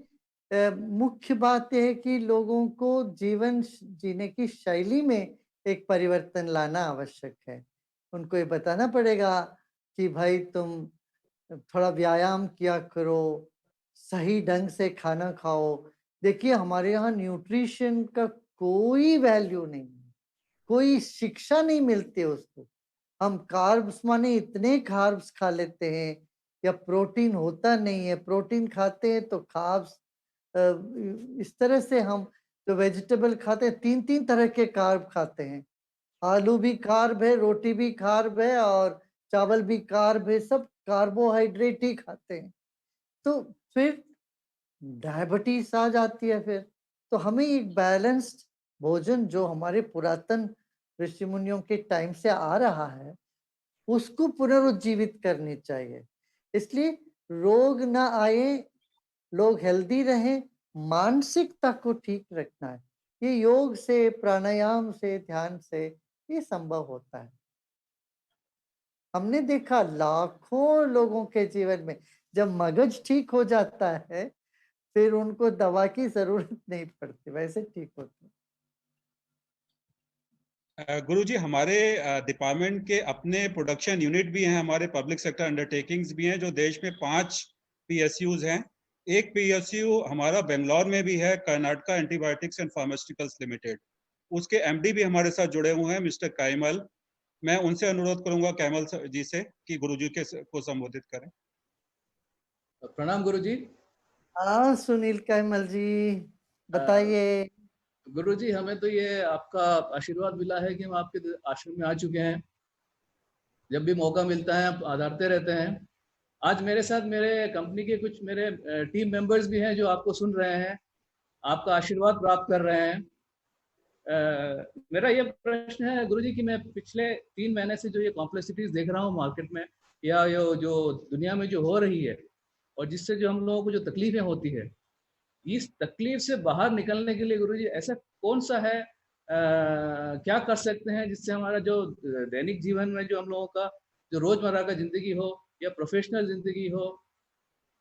मुख्य बात यह है कि लोगों को जीवन जीने की शैली में एक परिवर्तन लाना आवश्यक है। उनको ये बताना पड़ेगा कि भाई तुम थोड़ा व्यायाम किया करो, सही ढंग से खाना खाओ। देखिए हमारे यहाँ न्यूट्रिशन का कोई वैल्यू नहीं है, कोई शिक्षा नहीं मिलती है उसको। हम कार्ब्स माने इतने कार्ब्स खा लेते हैं, या प्रोटीन होता नहीं है, प्रोटीन खाते हैं तो कार्ब्स इस तरह से हम जो वेजिटेबल खाते हैं 3-3 तरह के कार्ब खाते हैं। आलू भी कार्ब है, रोटी भी कार्ब है और चावल भी कार्ब है, सब कार्बोहाइड्रेट ही खाते हैं। तो फिर डायबिटीज आ जाती है फिर। तो हमें एक बैलेंस्ड भोजन जो हमारे पुरातन ऋषि मुनियों के टाइम से आ रहा है उसको पुनरुज्जीवित करनी चाहिए। इसलिए रोग ना आए, लोग हेल्दी रहें, मानसिकता को ठीक रखना है। ये योग से, प्राणायाम से, ध्यान से ये संभव होता है। हमने देखा लाखों लोगों के जीवन में जब मगज ठीक हो जाता है फिर उनको दवा की जरूरत नहीं पड़ती, वैसे ठीक होते। गुरुजी हमारे डिपार्टमेंट के अपने प्रोडक्शन यूनिट भी हैं, हमारे पब्लिक सेक्टर अंडरटेकिंग्स भी हैं, जो देश में 5 PSUs हैं। एक PSU हमारा बेंगलोर में भी है, Karnataka antibiotics and pharmaceuticals limited. उसके MD भी हमारे साथ जुड़े हुए हैं, मिस्टर काइमल। मैं उनसे अनुरोध करूंगा कैमल जी से कि गुरुजी को संबोधित करें। प्रणाम गुरुजी। हाँ सुनील कैमल जी बताइए। गुरुजी हमें तो ये आपका आशीर्वाद मिला है कि हम आपके आश्रम में आ चुके हैं। जब भी मौका मिलता है आप आधारते रहते हैं। आज मेरे साथ मेरे कंपनी के कुछ मेरे टीम मेंबर्स भी हैं जो आपको सुन रहे हैं, आपका आशीर्वाद प्राप्त कर रहे हैं। मेरा ये प्रश्न है गुरुजी कि मैं पिछले 3 महीने से जो ये कॉम्प्लेक्सिटीज देख रहा हूँ मार्केट में या जो दुनिया में जो हो रही है और जिससे जो हम लोगों को जो तकलीफें होती है, इस तकलीफ से बाहर निकलने के लिए गुरुजी ऐसा कौन सा है, क्या कर सकते हैं जिससे हमारा जो दैनिक जीवन में जो हम लोगों का जो रोजमर्रा का जिंदगी हो या प्रोफेशनल जिंदगी हो,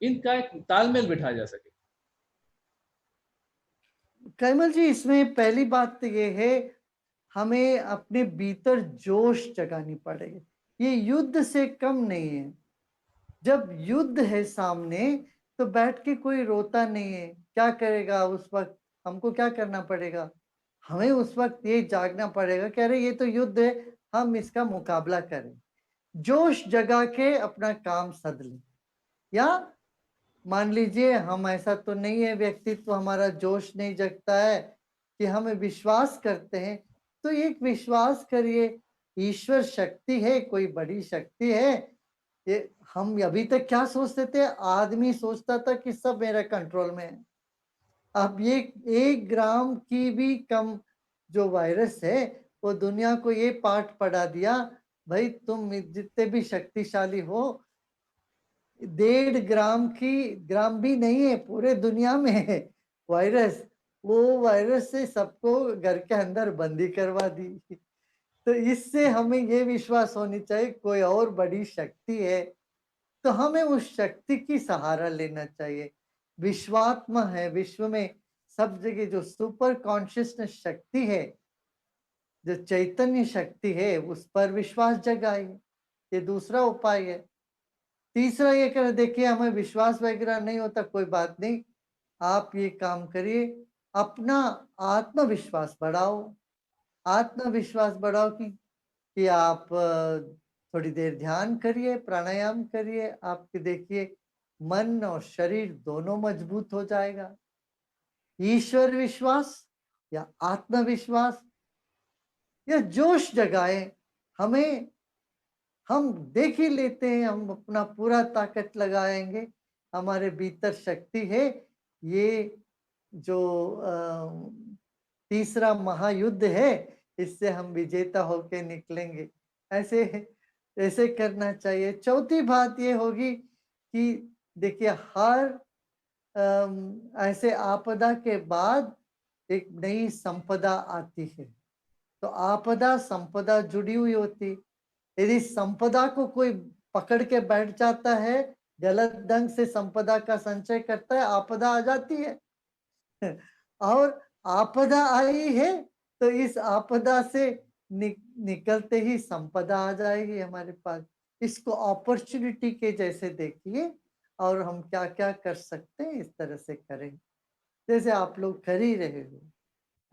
इनका एक तालमेल बिठाया जा सके। कैमल जी इसमें पहली बात तो ये है हमें अपने भीतर जोश जगानी पड़ेगी। ये युद्ध से कम नहीं है। जब युद्ध है सामने तो बैठ के कोई रोता नहीं है। क्या करेगा उस वक्त, हमको क्या करना पड़ेगा, हमें उस वक्त ये जागना पड़ेगा कि अरे ये तो युद्ध है, हम इसका मुकाबला करें। जोश जगा के अपना काम सद लें। या मान लीजिए हम ऐसा तो नहीं है, व्यक्तित्व हमारा जोश नहीं जगता है कि हमें विश्वास करते हैं, तो एक विश्वास करिए ईश्वर शक्ति है, कोई बड़ी शक्ति है। ये हम अभी तक क्या सोचते थे, आदमी सोचता था कि सब मेरे कंट्रोल में है। अब ये 1 ग्राम की भी कम जो वायरस है वो दुनिया को ये पाठ पढ़ा दिया, भाई तुम जितने भी शक्तिशाली हो 1.5 ग्राम की, ग्राम भी नहीं है, पूरे दुनिया में है वायरस। वो वायरस से सबको घर के अंदर बंदी करवा दी। तो इससे हमें ये विश्वास होनी चाहिए कोई और बड़ी शक्ति है, तो हमें उस शक्ति की सहारा लेना चाहिए। विश्वात्मा है, विश्व में सब जगह जो सुपर कॉन्शियसनेस शक्ति है, जो चैतन्य शक्ति है, उस पर विश्वास जगाइए। ये दूसरा उपाय है। तीसरा ये कर देखिए हमें विश्वास वगैरह नहीं होता, कोई बात नहीं, आप ये काम करिए, अपना आत्मविश्वास बढ़ाओ। आत्मविश्वास बढ़ाओ कि आप थोड़ी देर ध्यान करिए, प्राणायाम करिए, आपके देखिए मन और शरीर दोनों मजबूत हो जाएगा। ईश्वर विश्वास या आत्मविश्वास या जोश जगाए, हमें हम देख ही लेते हैं, हम अपना पूरा ताकत लगाएंगे, हमारे भीतर शक्ति है। ये जो तीसरा महायुद्ध है, इससे हम विजेता होके निकलेंगे। ऐसे ऐसे करना चाहिए। चौथी बात ये होगी कि देखिए, हर ऐसे आपदा के बाद एक नई संपदा आती है। तो आपदा संपदा जुड़ी हुई होती। यदि संपदा को कोई पकड़ के बैठ जाता है, गलत ढंग से संपदा का संचय करता है, आपदा आ जाती है। और आपदा आई है तो इस आपदा से निकलते ही संपदा आ जाएगी हमारे पास। इसको अपॉर्चुनिटी के जैसे देखिए, और हम क्या क्या कर सकते हैं इस तरह से करें, जैसे आप लोग कर ही रहे हो।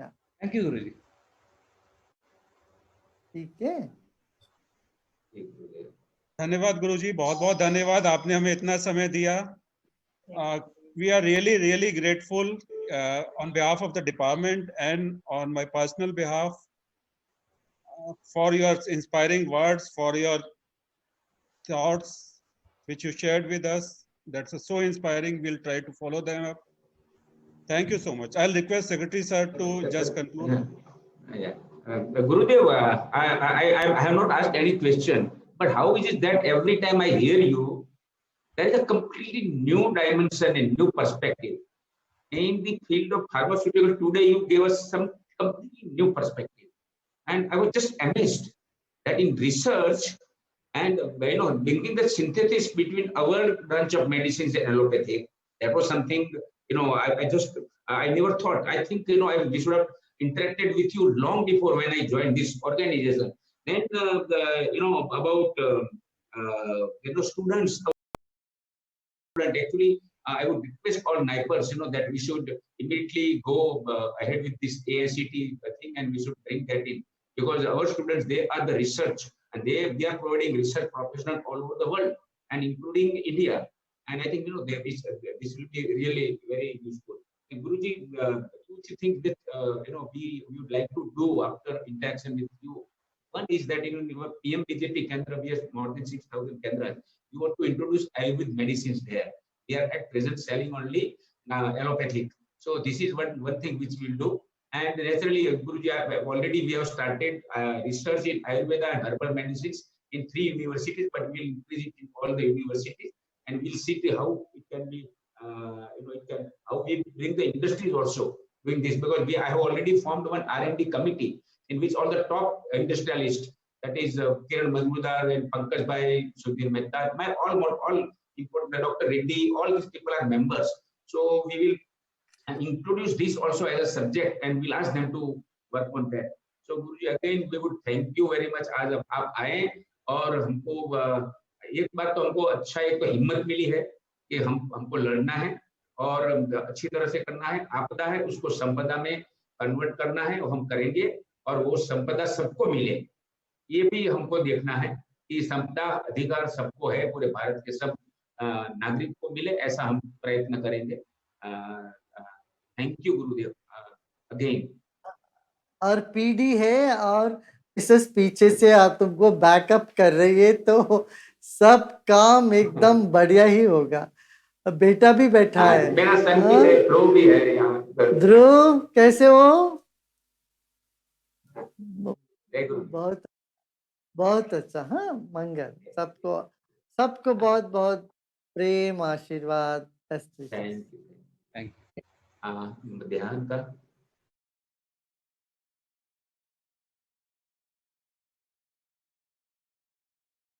थैंक यू गुरुजी। ठीक है, धन्यवाद गुरुजी, बहुत बहुत धन्यवाद, आपने हमें इतना समय दिया। We are really grateful on behalf of the department and on my personal behalf for your inspiring words, for your thoughts which you shared with us. That's so inspiring. We'll try to follow them up. Thank you so much. I'll request Secretary Sir to just conclude. Yeah. Gurudev, I have not asked any question, but how is it that every time I hear you, there is a completely new dimension and new perspective. In the field of pharmaceutical today, you gave us some completely new perspective. And I was just amazed that in research and linking the synthesis between our branch of medicines and allopathic, that was something, I never thought. I think, we should have interacted with you long before when I joined this organization. Then, about, students, actually, I would request all NIPers, that we should immediately go ahead with this AICT thing, and we should bring that in, because our students, they are the research, and they are providing research professionals all over the world, and including India. And I think, this will be really very useful. And Guruji, what do you think that, we would like to do after interaction with you? One is that, in your PMBJP Kendra, we have more than 6,000 Kendras. You want to introduce Ayurvedic medicines there. They are at present selling only allopathic. So this is one thing which we'll do. And naturally, Guruji, already we have started research in Ayurveda and herbal medicines in 3 universities, but we'll increase it in all the universities, and we'll see how it can be, how we bring the industries also doing this, because I have already formed one R&D committee in which all the top industrialists, that is Kiran Mazmudar and Pankaj Bhai, Sudhir Mehta, all important, Dr. Reddy, all these people are members. So we will introduce this also as a subject, and we'll ask them to work on that. So Guruji, again, we would thank you very much आज आप आए, और हमको एक बात तो हमको अच्छा एक तो हिम्मत मिली है कि हमको लड़ना है और अच्छी तरह से करना है। आपदा है उसको संपदा में कन्वर्ट करना है, और हम करेंगे, और वो संपदा सबको मिले, ये भी हमको देखना है कि संपदा अधिकार सबको है, पूरे भारत के सब नागरिक को मिले, ऐसा हम प्रयत्न करेंगे। Thank you Gurudev again. और पीडी है, और मिसेस पीछे से तुमको बैकअप कर रही है, तो सब काम एकदम बढ़िया ही होगा। बेटा भी बैठा है, मेरा सन भी है, ध्रुव भी है यहाँ। ध्रुव कैसे हो? बहुत बहुत अच्छा। हाँ, मंगल सबको, सबको बहुत बहुत प्रेम आशीर्वाद। Thank you. ध्यान का